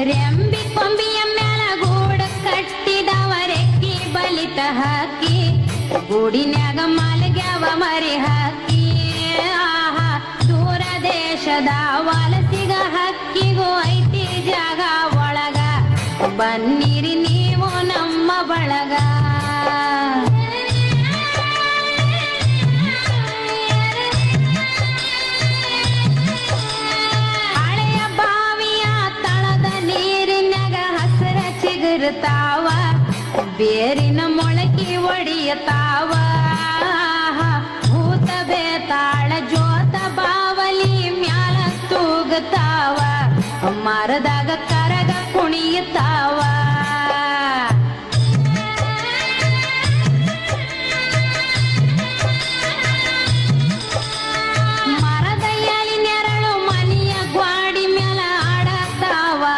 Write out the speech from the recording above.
ರೆಂಬಿ ಕೊಂಬಿಯ ಮ್ಯಾಲ ಗೂಡ ಕಟ್ಟಿದವ ರೆಕ್ಕಿ ಬಲಿತ ಹಾಕಿ ಗೂಡಿನ್ಯಾಗ ಮಲಗ್ಯಾವ ಮರಿ ಹಾಕಿ ಆಹಾ ದೂರ ದೇಶದ ವಲಸಿಗ ಹಕ್ಕಿಗೂ ಐತಿ ಜಾಗ ಒಳಗ ಬನ್ನಿರಿ ನೀವು ನಮ್ಮ ಬಳಗ ಹಳೆಯ ಬಾವಿಯ ತಳದ ನೀರಿನಾಗ ಹಸರ ಚಿಗುರುತ್ತಾವ ಬೇರಿನ ಮೊಳಕೆ ಒಡೆಯತಾವ ಭೂತ ಬೇತಾಳ ಜೋತ ಬಾವಲಿ ಮ್ಯಾಲ ತೂಗುತ್ತಾವ ಮರದಾಗ ಕರಗ ಕುಣಿಯುತ್ತಾವ